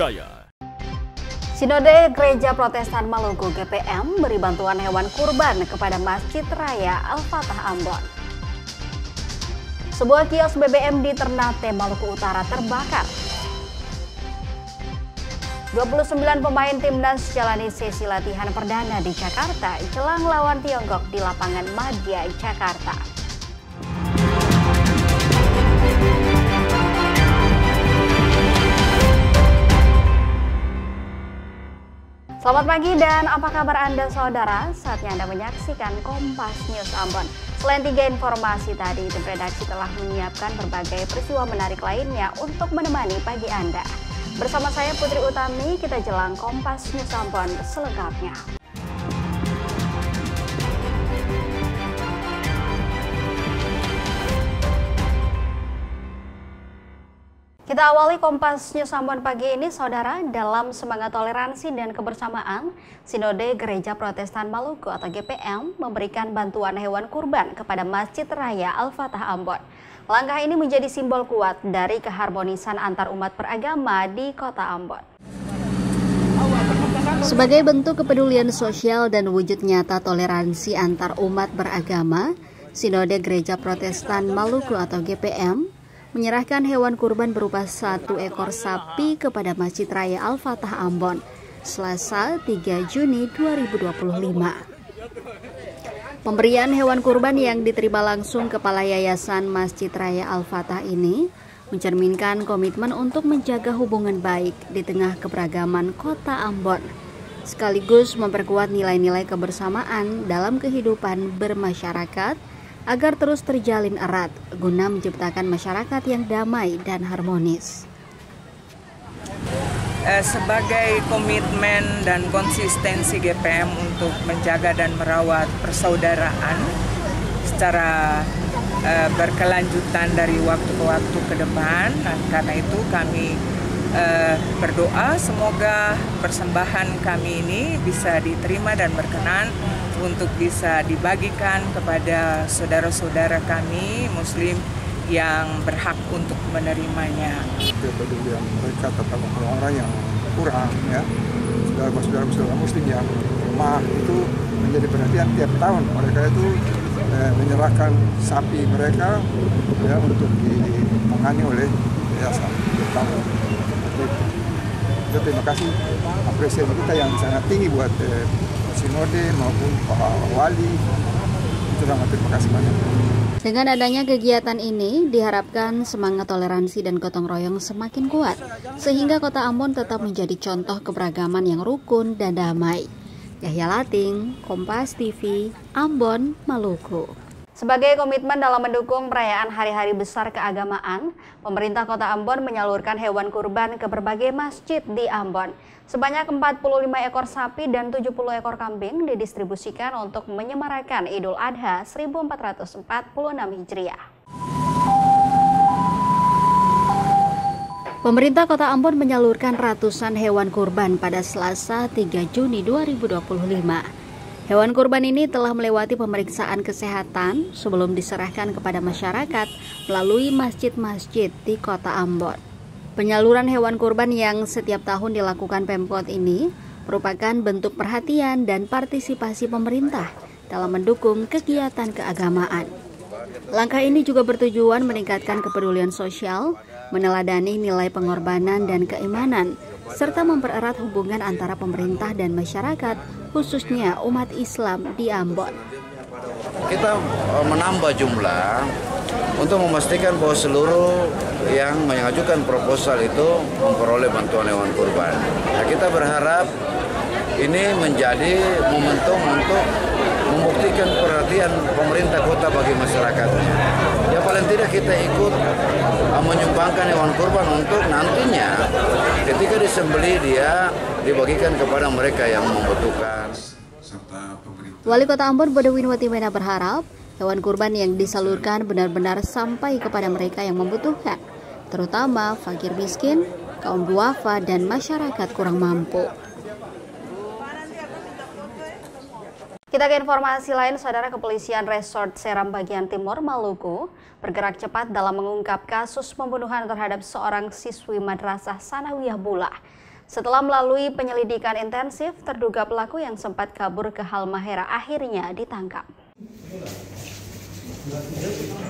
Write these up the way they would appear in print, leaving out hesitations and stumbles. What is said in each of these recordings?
terpercaya. Sinode Gereja Protestan Maluku GPM beri bantuan hewan kurban kepada Masjid Raya Al-Fatah Ambon. Sebuah kios BBM di Ternate, Maluku Utara terbakar. 29 pemain timnas jalani sesi latihan perdana di Jakarta jelang lawan Tiongkok di lapangan Madia, Jakarta. Selamat pagi dan apa kabar Anda saudara? Saatnya Anda menyaksikan Kompas News Ambon. Selain 3 informasi tadi, tim redaksi telah menyiapkan berbagai peristiwa menarik lainnya untuk menemani pagi Anda. Bersama saya Putri Utami, kita jelang Kompas News Ambon selengkapnya. Kita awali Kompas News Ambon pagi ini, saudara, dalam semangat toleransi dan kebersamaan, Sinode Gereja Protestan Maluku atau GPM memberikan bantuan hewan kurban kepada Masjid Raya Al-Fatah Ambon. Langkah ini menjadi simbol kuat dari keharmonisan antar umat beragama di Kota Ambon. Sebagai bentuk kepedulian sosial dan wujud nyata toleransi antar umat beragama, Sinode Gereja Protestan Maluku atau GPM menyerahkan hewan kurban berupa 1 ekor sapi kepada Masjid Raya Al-Fatah Ambon, Selasa 3 Juni 2025. Pemberian hewan kurban yang diterima langsung Kepala Yayasan Masjid Raya Al-Fatah ini mencerminkan komitmen untuk menjaga hubungan baik di tengah keberagaman Kota Ambon, sekaligus memperkuat nilai-nilai kebersamaan dalam kehidupan bermasyarakat agar terus terjalin erat guna menciptakan masyarakat yang damai dan harmonis. Sebagai komitmen dan konsistensi GPM untuk menjaga dan merawat persaudaraan secara berkelanjutan dari waktu ke waktu ke depan, dan karena itu kami berdoa semoga persembahan kami ini bisa diterima dan berkenan untuk bisa dibagikan kepada saudara-saudara kami Muslim yang berhak untuk menerimanya. Kepedulian mereka terhadap orang-orang yang kurang, ya, saudara-saudara Muslim yang lemah itu menjadi perhatian tiap tahun. Mereka itu menyerahkan sapi mereka, ya, untuk ditangani oleh yayasan. Terima kasih apresiasi kita yang sangat tinggi buat Sinode maupun Pak Wali. Itu sangat terima kasih banyak. Dengan adanya kegiatan ini, diharapkan semangat toleransi dan gotong royong semakin kuat, sehingga Kota Ambon tetap menjadi contoh keberagaman yang rukun dan damai. Yahya Lating, Kompas TV, Ambon, Maluku. Sebagai komitmen dalam mendukung perayaan hari-hari besar keagamaan, pemerintah Kota Ambon menyalurkan hewan kurban ke berbagai masjid di Ambon. Sebanyak 45 ekor sapi dan 70 ekor kambing didistribusikan untuk menyemarakan Idul Adha 1446 Hijriah. Pemerintah Kota Ambon menyalurkan ratusan hewan kurban pada Selasa 3 Juni 2025. Hewan kurban ini telah melewati pemeriksaan kesehatan sebelum diserahkan kepada masyarakat melalui masjid-masjid di Kota Ambon. Penyaluran hewan kurban yang setiap tahun dilakukan Pemkot ini merupakan bentuk perhatian dan partisipasi pemerintah dalam mendukung kegiatan keagamaan. Langkah ini juga bertujuan meningkatkan kepedulian sosial, meneladani nilai pengorbanan dan keimanan, serta mempererat hubungan antara pemerintah dan masyarakat, khususnya umat Islam di Ambon. Kita menambah jumlah untuk memastikan bahwa seluruh yang mengajukan proposal itu memperoleh bantuan hewan kurban. Nah, kita berharap ini menjadi momentum untuk membuktikan perhatian pemerintah kota bagi masyarakat. Ya paling tidak kita ikut menyumbangkan hewan kurban untuk nantinya ketika disembelih dia dibagikan kepada mereka yang membutuhkan. Wali Kota Ambon Bodewin Watimena berharap hewan kurban yang disalurkan benar-benar sampai kepada mereka yang membutuhkan, terutama fakir miskin, kaum duafa, dan masyarakat kurang mampu. Kita ke informasi lain, saudara. Kepolisian Resort Seram bagian Timur Maluku bergerak cepat dalam mengungkap kasus pembunuhan terhadap seorang siswi Madrasah Sanawiyah Bulah. Setelah melalui penyelidikan intensif, terduga pelaku yang sempat kabur ke Halmahera akhirnya ditangkap.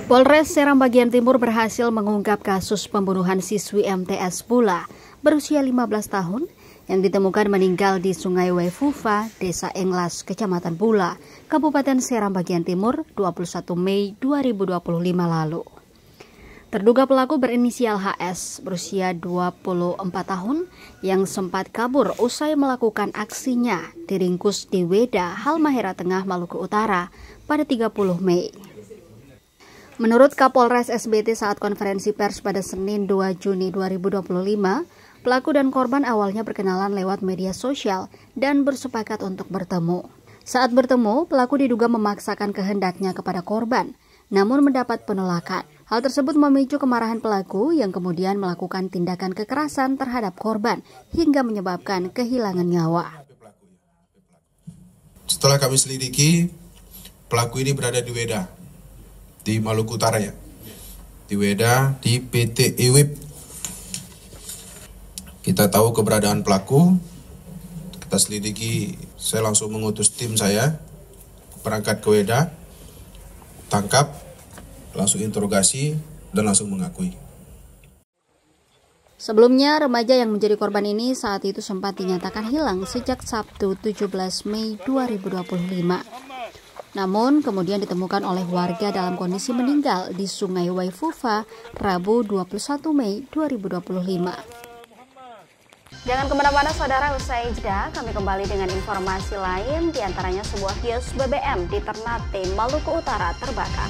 Polres Serang bagian Timur berhasil mengungkap kasus pembunuhan siswi MTS Pula berusia 15 tahun yang ditemukan meninggal di Sungai Wefufa, Desa Englas, Kecamatan Pula, Kabupaten Serang bagian Timur 21 Mei 2025 lalu. Terduga pelaku berinisial HS berusia 24 tahun yang sempat kabur usai melakukan aksinya diringkus di Weda, Halmahera Tengah, Maluku Utara pada 30 Mei. Menurut Kapolres SBT saat konferensi pers pada Senin 2 Juni 2025, pelaku dan korban awalnya berkenalan lewat media sosial dan bersepakat untuk bertemu. Saat bertemu, pelaku diduga memaksakan kehendaknya kepada korban, namun mendapat penolakan. Hal tersebut memicu kemarahan pelaku yang kemudian melakukan tindakan kekerasan terhadap korban hingga menyebabkan kehilangan nyawa. Setelah kami selidiki, pelaku ini berada di Weda, di Maluku Utara ya. Di Weda, di PT EWIP. Kita tahu keberadaan pelaku, kita selidiki, saya langsung mengutus tim saya, berangkat ke Weda, tangkap, langsung interogasi, dan langsung mengakui. Sebelumnya, remaja yang menjadi korban ini saat itu sempat dinyatakan hilang sejak Sabtu 17 Mei 2025. Namun, kemudian ditemukan oleh warga dalam kondisi meninggal di Sungai Wefufa, Rabu 21 Mei 2025. Jangan kemana-mana saudara, usai jeda kami kembali dengan informasi lain, diantaranya sebuah kios BBM di Ternate, Maluku Utara terbakar.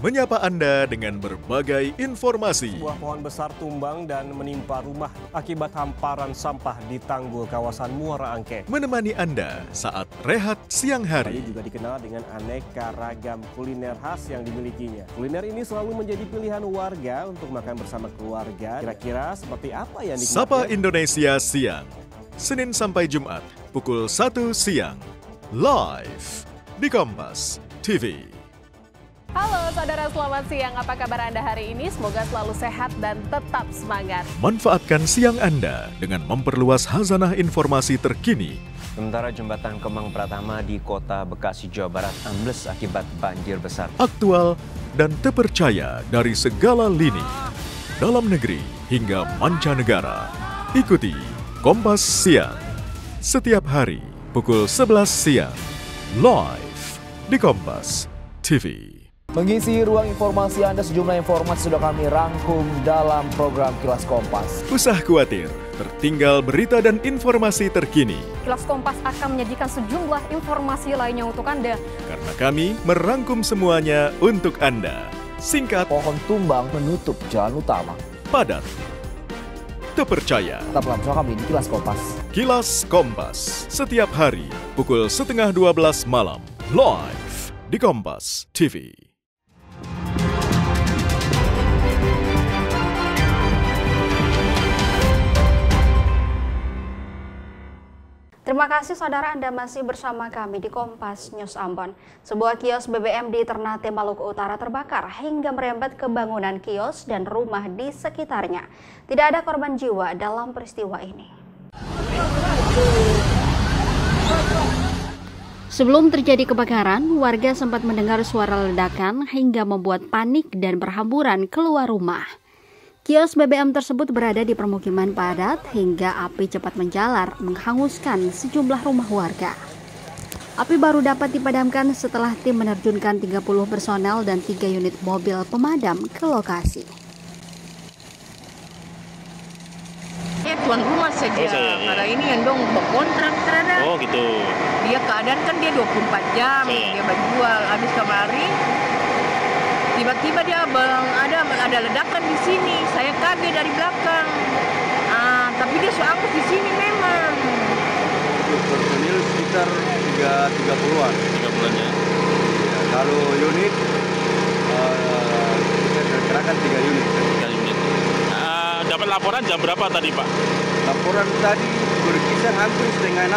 Menyapa Anda dengan berbagai informasi. Sebuah pohon besar tumbang dan menimpa rumah akibat hamparan sampah di tanggul kawasan Muara Angke. Menemani Anda saat rehat siang hari. Bali juga dikenal dengan aneka ragam kuliner khas yang dimilikinya. Kuliner ini selalu menjadi pilihan warga untuk makan bersama keluarga. Kira-kira seperti apa yang dinikmati? Sapa Indonesia Siang, Senin sampai Jumat, pukul 1 siang. Live di Kompas TV. Halo saudara, selamat siang. Apa kabar Anda hari ini? Semoga selalu sehat dan tetap semangat. Manfaatkan siang Anda dengan memperluas khazanah informasi terkini. Sementara jembatan Kemang Pratama di Kota Bekasi, Jawa Barat ambles akibat banjir besar. Aktual dan terpercaya dari segala lini, dalam negeri hingga mancanegara. Ikuti Kompas Siang setiap hari pukul 11 siang live di Kompas TV. Mengisi ruang informasi Anda, sejumlah informasi sudah kami rangkum dalam program Kilas Kompas. Usah khawatir, tertinggal berita dan informasi terkini. Kilas Kompas akan menyajikan sejumlah informasi lainnya untuk Anda. Karena kami merangkum semuanya untuk Anda. Singkat, pohon tumbang menutup jalan utama. Padat, terpercaya. Tetaplah bersama kami di Kilas Kompas. Kilas Kompas, setiap hari pukul 11:30 malam. Live di Kompas TV. Terima kasih saudara, Anda masih bersama kami di Kompas News Ambon. Sebuah kios BBM di Ternate, Maluku Utara terbakar hingga merembet ke bangunan kios dan rumah di sekitarnya. Tidak ada korban jiwa dalam peristiwa ini. Sebelum terjadi kebakaran, warga sempat mendengar suara ledakan hingga membuat panik dan berhamburan keluar rumah. Kios BBM tersebut berada di permukiman padat hingga api cepat menjalar menghanguskan sejumlah rumah warga. Api baru dapat dipadamkan setelah tim menerjunkan 30 personel dan 3 unit mobil pemadam ke lokasi. Tuan rumah saja, karena ini yang dong berkontrak terhadap. Oh gitu. Dia keadaan kan dia 24 jam, dia berjual. Habis kemarin, tiba-tiba dia ada ledakan di sini. Saya kaget dari belakang. Tapi dia seangkut di sini memang. Personil sekitar 30-an. 30-an ya. Kalau unit, kita kerahkan 3 unit. 3 unit. Dapat dapat laporan jam berapa tadi, Pak? Laporan tadi berkisar hampir setengah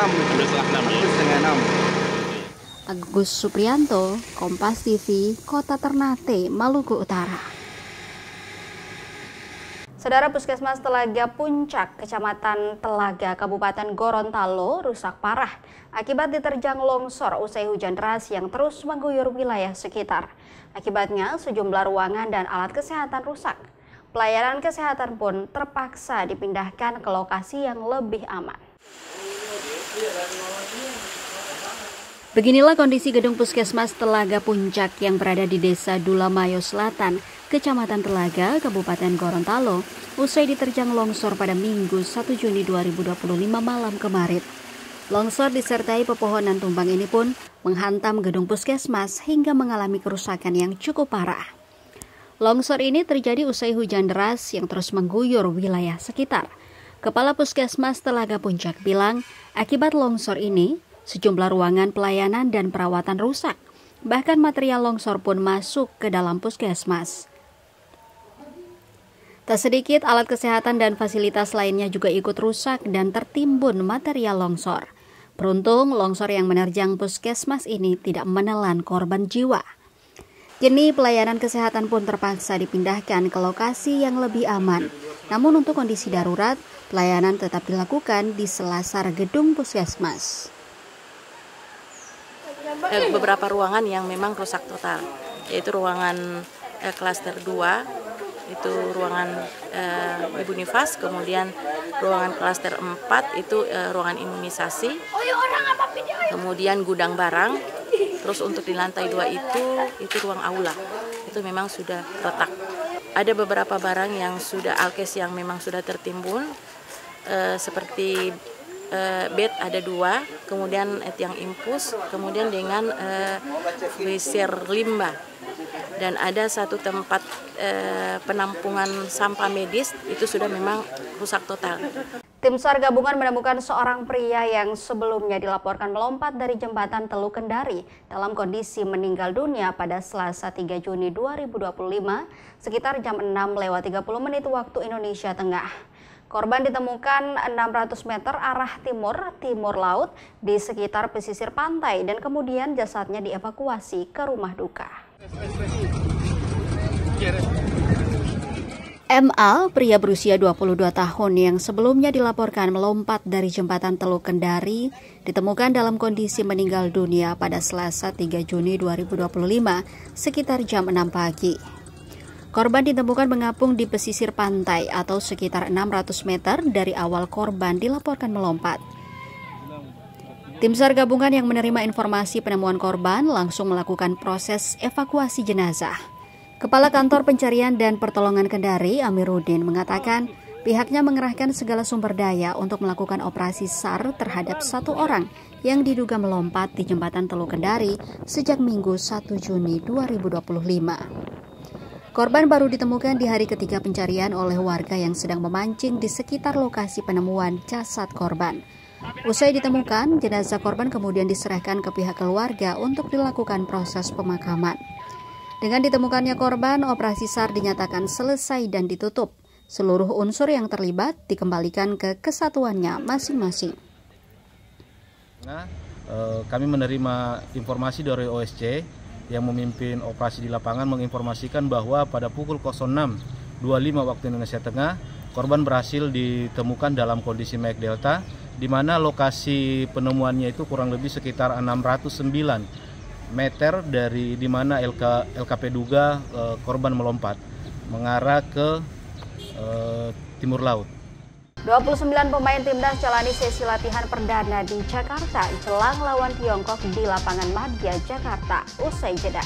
6. Agus Supriyanto, Kompas TV, Kota Ternate, Maluku Utara. Saudara, Puskesmas Telaga Puncak, Kecamatan Telaga, Kabupaten Gorontalo rusak parah akibat diterjang longsor usai hujan deras yang terus mengguyur wilayah sekitar. Akibatnya sejumlah ruangan dan alat kesehatan rusak. Pelayanan kesehatan pun terpaksa dipindahkan ke lokasi yang lebih aman. Beginilah kondisi gedung Puskesmas Telaga Puncak yang berada di Desa Dulamayo Selatan, Kecamatan Telaga, Kabupaten Gorontalo, usai diterjang longsor pada Minggu 1 Juni 2025 malam kemarin. Longsor disertai pepohonan tumbang ini pun menghantam gedung Puskesmas hingga mengalami kerusakan yang cukup parah. Longsor ini terjadi usai hujan deras yang terus mengguyur wilayah sekitar. Kepala Puskesmas Telaga Puncak bilang, akibat longsor ini, sejumlah ruangan pelayanan dan perawatan rusak. Bahkan material longsor pun masuk ke dalam puskesmas. Tak sedikit alat kesehatan dan fasilitas lainnya juga ikut rusak dan tertimbun material longsor. Beruntung longsor yang menerjang puskesmas ini tidak menelan korban jiwa. Kini pelayanan kesehatan pun terpaksa dipindahkan ke lokasi yang lebih aman. Namun untuk kondisi darurat, pelayanan tetap dilakukan di selasar gedung puskesmas. Beberapa ruangan yang memang rusak total, yaitu ruangan klaster 2, itu ruangan Ibu Nifas, kemudian ruangan klaster 4 itu ruangan imunisasi, kemudian gudang barang, terus untuk di lantai 2 itu ruang aula, itu memang sudah retak. Ada beberapa barang yang sudah alkes yang memang sudah tertimbun, seperti bed ada 2, kemudian tiang impus, kemudian dengan wisir limbah, dan ada satu tempat penampungan sampah medis itu sudah memang rusak total. Tim SAR gabungan menemukan seorang pria yang sebelumnya dilaporkan melompat dari jembatan Teluk Kendari dalam kondisi meninggal dunia pada Selasa 3 Juni 2025 sekitar jam 6:30 waktu Indonesia Tengah. Korban ditemukan 600 meter arah timur laut di sekitar pesisir pantai dan kemudian jasadnya dievakuasi ke rumah duka. MA, pria berusia 22 tahun yang sebelumnya dilaporkan melompat dari jembatan Teluk Kendari, ditemukan dalam kondisi meninggal dunia pada Selasa 3 Juni 2025 sekitar jam 6 pagi. Korban ditemukan mengapung di pesisir pantai atau sekitar 600 meter dari awal korban dilaporkan melompat. Tim SAR gabungan yang menerima informasi penemuan korban langsung melakukan proses evakuasi jenazah. Kepala Kantor Pencarian dan Pertolongan Kendari, Amiruddin, mengatakan pihaknya mengerahkan segala sumber daya untuk melakukan operasi SAR terhadap satu orang yang diduga melompat di jembatan Teluk Kendari sejak Minggu 1 Juni 2025. Korban baru ditemukan di hari ketiga pencarian oleh warga yang sedang memancing di sekitar lokasi penemuan jasad korban. Usai ditemukan, jenazah korban kemudian diserahkan ke pihak keluarga untuk dilakukan proses pemakaman. Dengan ditemukannya korban, operasi SAR dinyatakan selesai dan ditutup. Seluruh unsur yang terlibat dikembalikan ke kesatuannya masing-masing. Kami menerima informasi dari OSC yang memimpin operasi di lapangan menginformasikan bahwa pada pukul 06.25 waktu Indonesia Tengah, korban berhasil ditemukan dalam kondisi Mac Delta, di mana lokasi penemuannya itu kurang lebih sekitar 609 meter dari di mana LKP duga korban melompat mengarah ke timur laut. 29 pemain timnas jalani sesi latihan perdana di Jakarta jelang lawan Tiongkok di lapangan Madia, Jakarta, usai jeda.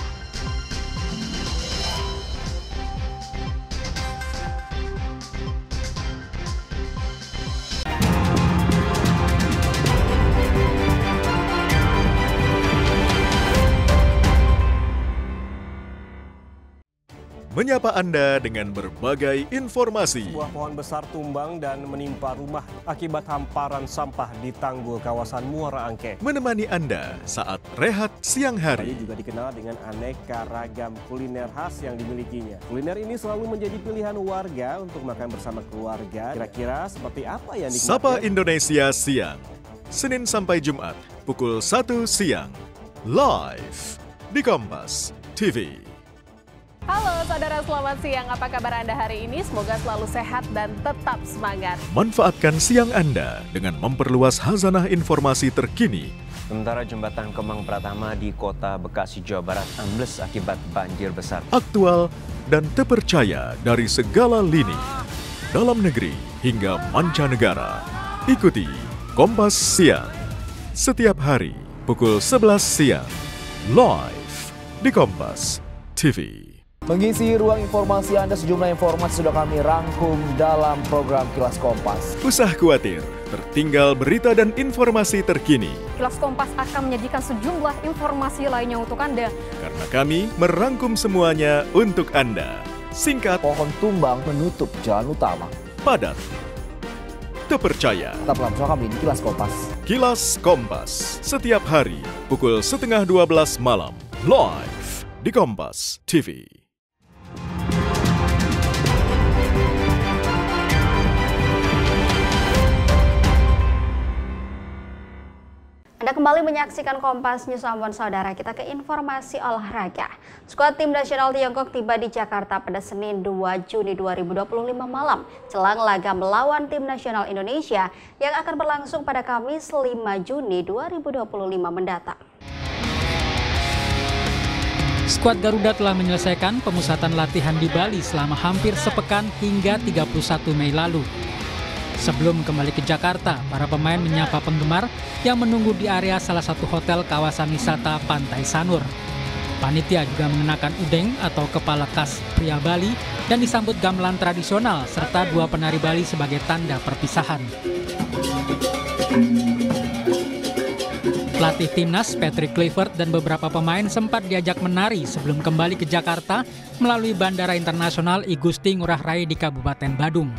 menyapa Anda dengan berbagai informasi. Sebuah pohon besar tumbang dan menimpa rumah akibat hamparan sampah di tanggul kawasan Muara Angke. Menemani Anda saat rehat siang hari. Bali juga dikenal dengan aneka ragam kuliner khas yang dimilikinya. Kuliner ini selalu menjadi pilihan warga untuk makan bersama keluarga. Kira-kira seperti apa yang nikmatnya? Sapa Indonesia Siang, Senin sampai Jumat, pukul 1 siang. Live di Kompas TV. Halo saudara, selamat siang. Apa kabar Anda hari ini? Semoga selalu sehat dan tetap semangat. Manfaatkan siang Anda dengan memperluas khazanah informasi terkini. Sementara jembatan Kemang Pratama di Kota Bekasi, Jawa Barat ambles akibat banjir besar. Aktual dan terpercaya dari segala lini. Dalam negeri hingga mancanegara. Ikuti Kompas Siang. Setiap hari pukul 11 siang. Live di Kompas TV. Mengisi ruang informasi Anda, sejumlah informasi sudah kami rangkum dalam program Kilas Kompas. Usah khawatir, tertinggal berita dan informasi terkini. Kilas Kompas akan menyajikan sejumlah informasi lainnya untuk Anda. Karena kami merangkum semuanya untuk Anda. Singkat, pohon tumbang menutup jalan utama. Padat, terpercaya. Tetaplah bersama kami di Kilas Kompas. Kilas Kompas, setiap hari pukul 11:30 malam. Live di Kompas TV. Anda kembali menyaksikan Kompas News Ambon, saudara. Kita ke informasi olahraga. Skuad tim nasional Tiongkok tiba di Jakarta pada Senin 2 Juni 2025 malam jelang laga melawan tim nasional Indonesia yang akan berlangsung pada Kamis 5 Juni 2025 mendatang. Skuad Garuda telah menyelesaikan pemusatan latihan di Bali selama hampir sepekan hingga 31 Mei lalu. Sebelum kembali ke Jakarta, para pemain menyapa penggemar yang menunggu di area salah satu hotel kawasan wisata Pantai Sanur. Panitia juga mengenakan udeng atau kepala khas pria Bali dan disambut gamelan tradisional serta 2 penari Bali sebagai tanda perpisahan. Pelatih timnas Patrick Kluivert dan beberapa pemain sempat diajak menari sebelum kembali ke Jakarta melalui Bandara Internasional I Gusti Ngurah Rai di Kabupaten Badung.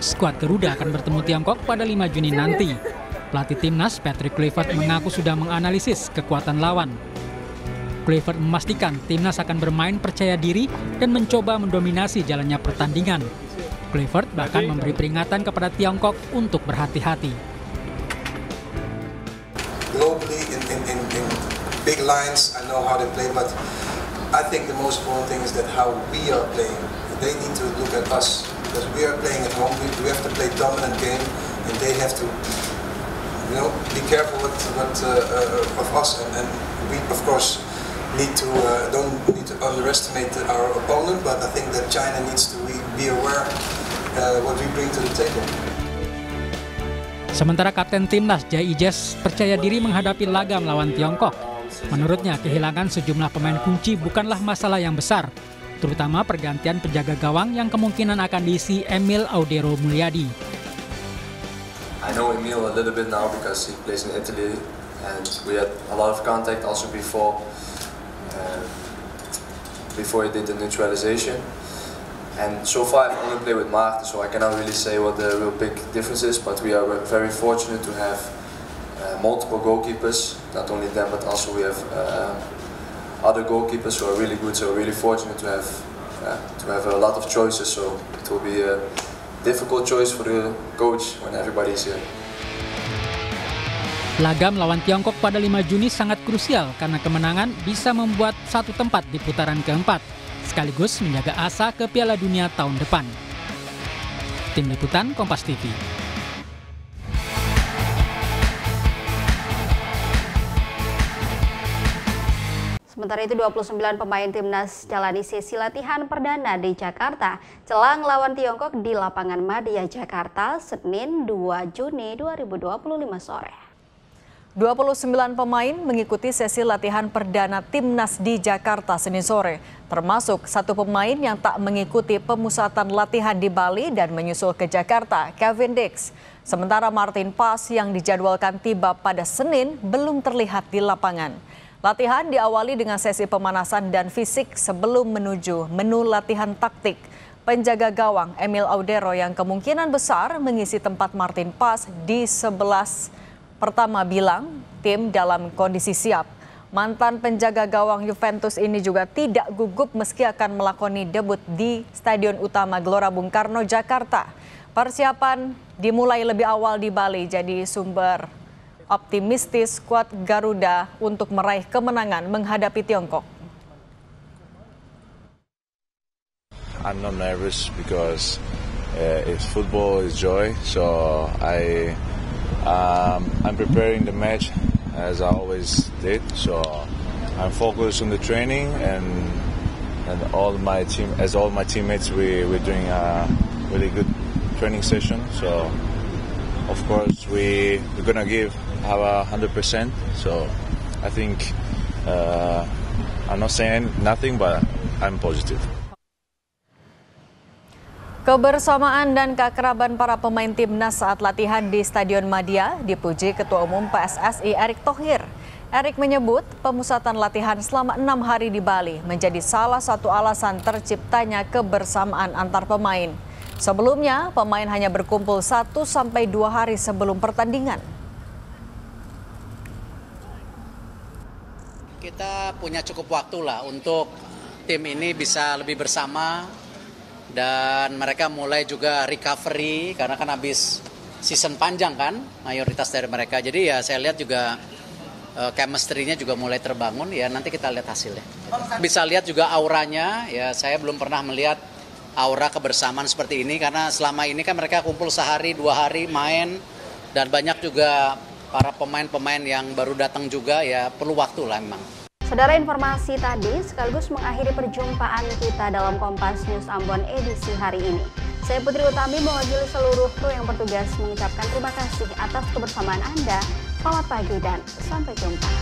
Skuad Garuda akan bertemu Tiongkok pada 5 Juni nanti. Pelatih timnas Patrick Kluivert mengaku sudah menganalisis kekuatan lawan. Kluivert memastikan timnas akan bermain percaya diri dan mencoba mendominasi jalannya pertandingan. Kluivert bahkan memberi peringatan kepada Tiongkok untuk berhati-hati. Globally in big lines, I know how they play, but I think the most important thing is that how we are playing. They need to look at us. Because we are playing at home, we have to play dominant game, and they have to, be careful of us, and we of course don't need to underestimate our opponent, but I think that China needs to be aware what we bring to the table. Sementara Kapten Timnas Jai Ijes percaya diri menghadapi laga melawan Tiongkok. Menurutnya kehilangan sejumlah pemain kunci bukanlah masalah yang besar, terutama pergantian penjaga gawang yang kemungkinan akan diisi Emil Audero Mulyadi. I know Emil a little bit now because he plays in Italy and we had a lot of contact also before he did the neutralization. And so far I've only played with Maarten, so I cannot really say what the real big difference is, but we are very fortunate to have multiple goalkeepers, not only them but also we have other goalkeepers who are really good, so we're really fortunate to have a lot of choices, so it will be a difficult choice for the coach when everybody is here. Laga melawan Tiongkok pada 5 Juni sangat krusial karena kemenangan bisa membuat satu tempat di putaran keempat, sekaligus menjaga asa ke Piala Dunia tahun depan. Tim Liputan Kompas TV. Sementara itu 29 pemain timnas jalani sesi latihan perdana di Jakarta jelang lawan Tiongkok di lapangan Madia Jakarta Senin 2 Juni 2025 sore. 29 pemain mengikuti sesi latihan perdana timnas di Jakarta Senin sore, termasuk satu pemain yang tak mengikuti pemusatan latihan di Bali dan menyusul ke Jakarta, Kevin Dix. Sementara Martin Pas yang dijadwalkan tiba pada Senin belum terlihat di lapangan. Latihan diawali dengan sesi pemanasan dan fisik sebelum menuju menu latihan taktik. Penjaga gawang Emil Audero yang kemungkinan besar mengisi tempat Martin Pas di 11 pertama bilang tim dalam kondisi siap. Mantan penjaga gawang Juventus ini juga tidak gugup meski akan melakoni debut di Stadion Utama Gelora Bung Karno, Jakarta. Persiapan dimulai lebih awal di Bali jadi sumber optimistis skuad Garuda untuk meraih kemenangan menghadapi Tiongkok. I'm not nervous because it's football, it's joy. So I'm preparing the match as I always did. So I'm focused on the training and all my teammates we're doing a really good training session. So of course we're gonna give our 100%. So I think I'm not saying nothing, but I'm positive. Kebersamaan dan keakraban para pemain timnas saat latihan di Stadion Madia dipuji Ketua Umum PSSI Erick Thohir. Erick menyebut pemusatan latihan selama 6 hari di Bali menjadi salah satu alasan terciptanya kebersamaan antar pemain. Sebelumnya, pemain hanya berkumpul 1-2 hari sebelum pertandingan. Kita punya cukup waktu lah untuk tim ini bisa lebih bersama. Dan mereka mulai juga recovery karena kan habis season panjang kan mayoritas dari mereka. Jadi ya saya lihat juga chemistry-nya juga mulai terbangun. Ya nanti kita lihat hasilnya. Bisa lihat juga auranya. Ya saya belum pernah melihat aura kebersamaan seperti ini karena selama ini kan mereka kumpul sehari 2 hari main dan banyak juga para pemain-pemain yang baru datang juga ya perlu waktu lah memang. Saudara, informasi tadi sekaligus mengakhiri perjumpaan kita dalam Kompas News Ambon edisi hari ini. Saya Putri Utami mewakili seluruh kru yang bertugas mengucapkan terima kasih atas kebersamaan Anda. Selamat pagi dan sampai jumpa.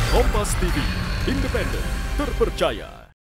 Kompas TV, independen, terpercaya.